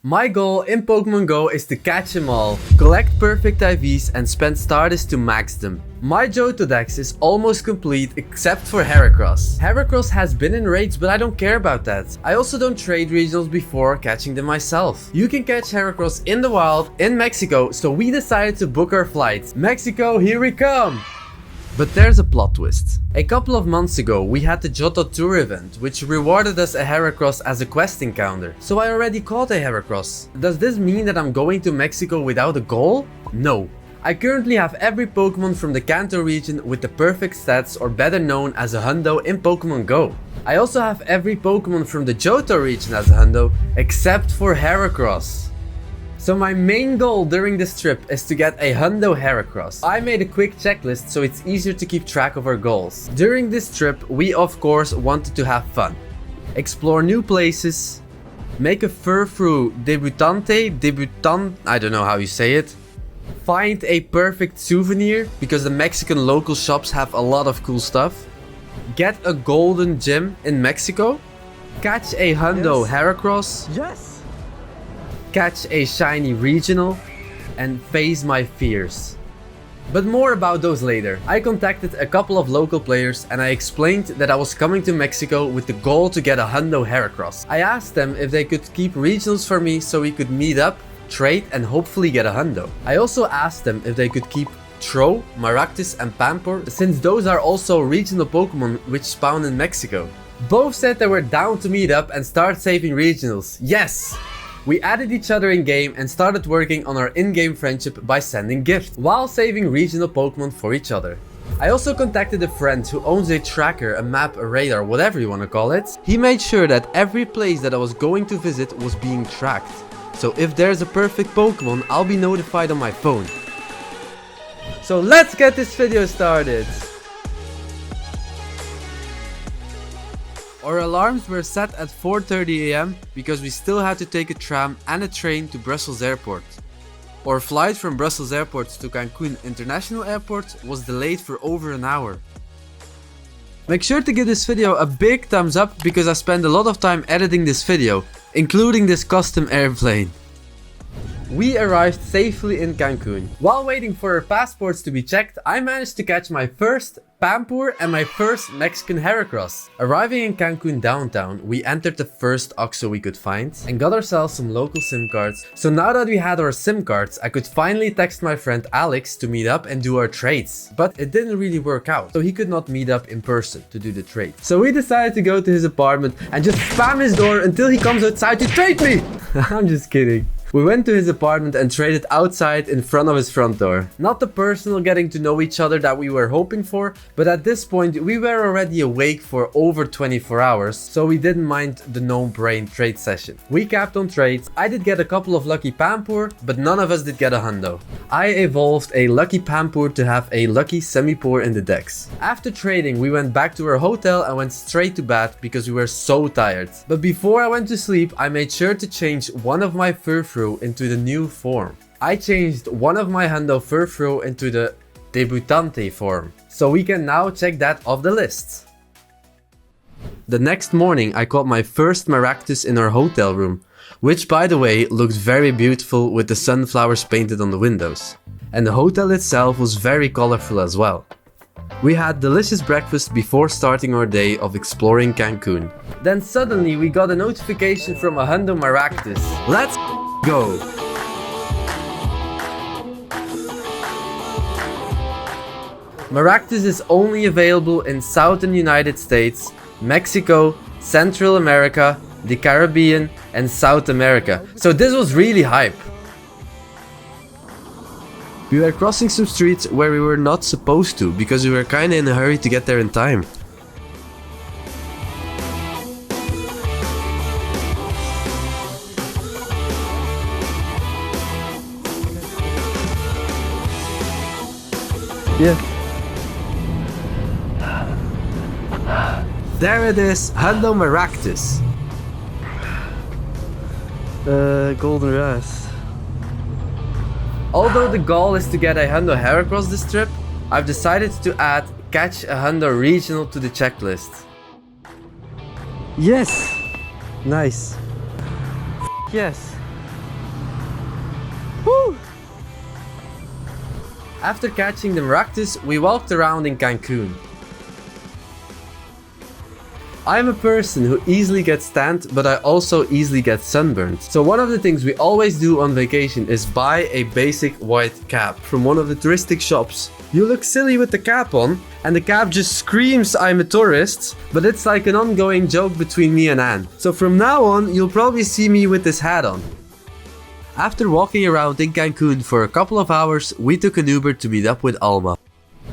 My goal in Pokemon Go is to catch them all, collect perfect IVs and spend Stardust to max them. My Johto Dex is almost complete except for Heracross. Heracross has been in raids, but I don't care about that. I also don't trade regionals before catching them myself. You can catch Heracross in the wild in Mexico, so we decided to book our flights. Mexico, here we come! But there's a plot twist. A couple of months ago we had the Johto Tour event, which rewarded us a Heracross as a quest encounter. So I already caught a Heracross. Does this mean that I'm going to Mexico without a goal? No. I currently have every Pokemon from the Kanto region with the perfect stats, or better known as a Hundo in Pokemon Go. I also have every Pokemon from the Johto region as a Hundo, except for Heracross. So my main goal during this trip is to get a Hundo Heracross. I made a quick checklist so it's easier to keep track of our goals. During this trip we of course wanted to have fun. Explore new places, make a Furfrou debutant, I don't know how you say it. Find a perfect souvenir because the Mexican local shops have a lot of cool stuff. Get a golden gem in Mexico. Catch a Hundo Heracross. Yes! Catch a shiny regional, and face my fears. But more about those later. I contacted a couple of local players and I explained that I was coming to Mexico with the goal to get a Hundo Heracross. I asked them if they could keep regionals for me so we could meet up, trade and hopefully get a Hundo. I also asked them if they could keep Tro, Maractus and Pampor, since those are also regional Pokemon which spawn in Mexico. Both said they were down to meet up and start saving regionals. Yes! We added each other in game and started working on our in-game friendship by sending gifts, while saving regional Pokemon for each other. I also contacted a friend who owns a tracker, a map, a radar, whatever you want to call it. He made sure that every place that I was going to visit was being tracked. So if there's a perfect Pokemon, I'll be notified on my phone. So let's get this video started! Our alarms were set at 4:30 AM because we still had to take a tram and a train to Brussels Airport. Our flight from Brussels Airport to Cancun International Airport was delayed for over an hour. Make sure to give this video a big thumbs up because I spent a lot of time editing this video, including this custom airplane. We arrived safely in Cancun. While waiting for our passports to be checked, I managed to catch my first Pampor and my first Mexican Heracross. Arriving in Cancun downtown, we entered the first OXXO we could find and got ourselves some local SIM cards. So now that we had our SIM cards, I could finally text my friend Alex to meet up and do our trades. But it didn't really work out, so he could not meet up in person to do the trade. So we decided to go to his apartment and just spam his door until he comes outside to trade me! I'm just kidding. We went to his apartment and traded outside in front of his front door. Not the personal getting to know each other that we were hoping for, but at this point we were already awake for over 24 hours, so we didn't mind the no-brain trade session. We capped on trades. I did get a couple of lucky Pampor, but none of us did get a Hundo. I evolved a lucky Pampor to have a lucky Semipour in the dex. After trading, we went back to our hotel and went straight to bed because we were so tired. But before I went to sleep, I made sure to change one of my Furfrou into the new form. I changed one of my Hundo Furfrou into the Debutante form, so we can now check that off the list. The next morning I caught my first Maractus in our hotel room, which by the way looked very beautiful with the sunflowers painted on the windows. And the hotel itself was very colorful as well. We had delicious breakfast before starting our day of exploring Cancun. Then suddenly we got a notification from a Hundo Maractus. Let's go! Maractus is only available in Southern United States, Mexico, Central America, the Caribbean and South America. So this was really hype. We were crossing some streets where we were not supposed to because we were kinda in a hurry to get there in time. Yeah. There it is, Hundo Maractus. Golden Ras. Although the goal is to get a Hundo Heracross this trip, I've decided to add catch a Hundo regional to the checklist. Yes! Nice. Yes. Woo! After catching the Maractus, we walked around in Cancun. I'm a person who easily gets tanned, but I also easily get sunburned. So one of the things we always do on vacation is buy a basic white cap from one of the touristic shops. You look silly with the cap on, and the cap just screams I'm a tourist, but it's like an ongoing joke between me and Anne. So from now on, you'll probably see me with this hat on. After walking around in Cancun for a couple of hours, we took an Uber to meet up with Alma.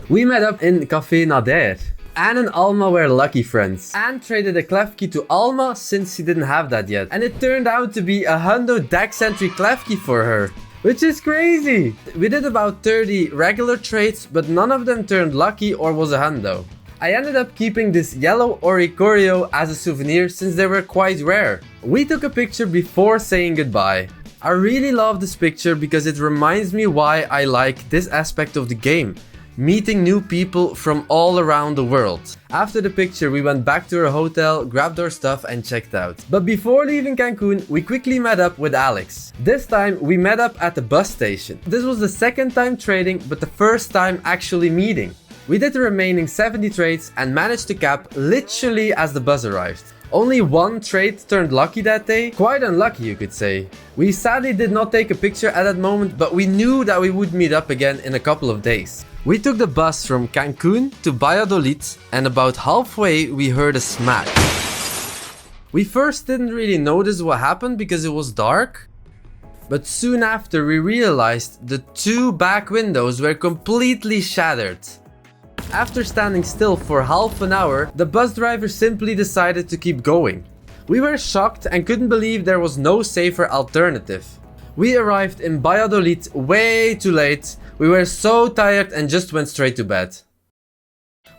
We met up in Café Nader. Anne and Alma were lucky friends. Anne traded a clef key to Alma since she didn't have that yet. And it turned out to be a Hundo Dex Entry clef key for her. Which is crazy! We did about 30 regular trades, but none of them turned lucky or was a Hundo. I ended up keeping this yellow Oricorio as a souvenir since they were quite rare. We took a picture before saying goodbye. I really love this picture because it reminds me why I like this aspect of the game. Meeting new people from all around the world. After the picture, we went back to our hotel, grabbed our stuff and checked out. But before leaving Cancun, we quickly met up with Alex. This time, we met up at the bus station. This was the second time trading, but the first time actually meeting. We did the remaining 70 trades and managed to cap literally as the bus arrived. Only one trade turned lucky that day. Quite unlucky, you could say. We sadly did not take a picture at that moment, but we knew that we would meet up again in a couple of days. We took the bus from Cancun to Valladolid, and about halfway we heard a smack. We first didn't really notice what happened because it was dark, but soon after we realized the two back windows were completely shattered. After standing still for half an hour, the bus driver simply decided to keep going. We were shocked and couldn't believe there was no safer alternative. We arrived in Valladolid way too late. We were so tired and just went straight to bed.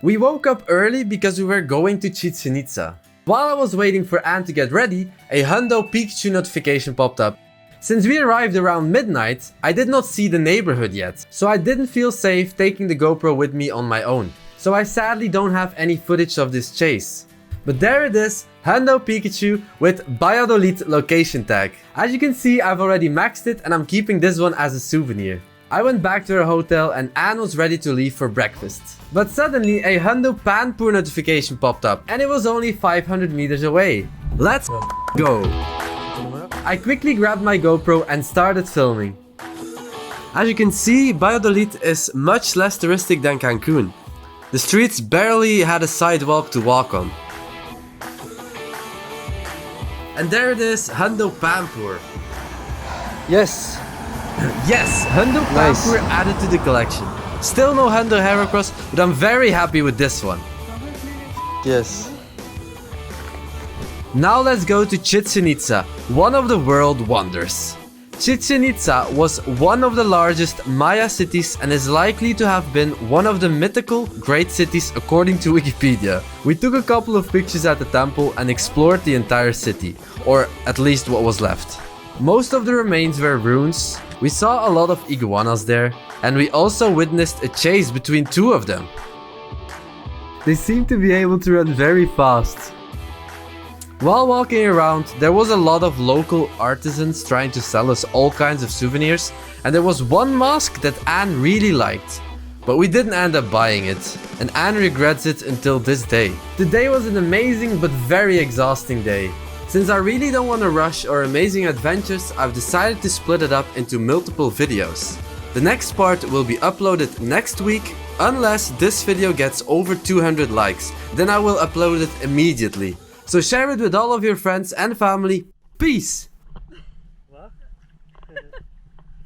We woke up early because we were going to Chichen Itza. While I was waiting for Anne to get ready, a Hundo Pikachu notification popped up. Since we arrived around midnight, I did not see the neighborhood yet, so I didn't feel safe taking the GoPro with me on my own. So I sadly don't have any footage of this chase. But there it is, Hundo Pikachu with Valladolid location tag. As you can see, I've already maxed it and I'm keeping this one as a souvenir. I went back to our hotel and Anne was ready to leave for breakfast. But suddenly a Hundo Panpour notification popped up and it was only 500 meters away. Let's go! I quickly grabbed my GoPro and started filming. As you can see, Valladolid is much less touristic than Cancun. The streets barely had a sidewalk to walk on. And there it is, Hundo Panpour. Yes. Yes, Hundo Nice. Panpour added to the collection. Still no Hundo Heracross, but I'm very happy with this one. Yes. Now let's go to Chichen Itza, one of the world wonders. Chichen Itza was one of the largest Maya cities and is likely to have been one of the mythical great cities according to Wikipedia. We took a couple of pictures at the temple and explored the entire city, or at least what was left. Most of the remains were ruins, we saw a lot of iguanas there, and we also witnessed a chase between two of them. They seem to be able to run very fast. While walking around, there was a lot of local artisans trying to sell us all kinds of souvenirs, and there was one mask that Anne really liked. But we didn't end up buying it, and Anne regrets it until this day. The day was an amazing but very exhausting day. Since I really don't want to rush our amazing adventures, I've decided to split it up into multiple videos. The next part will be uploaded next week, unless this video gets over 200 likes, then I will upload it immediately. So share it with all of your friends and family. Peace!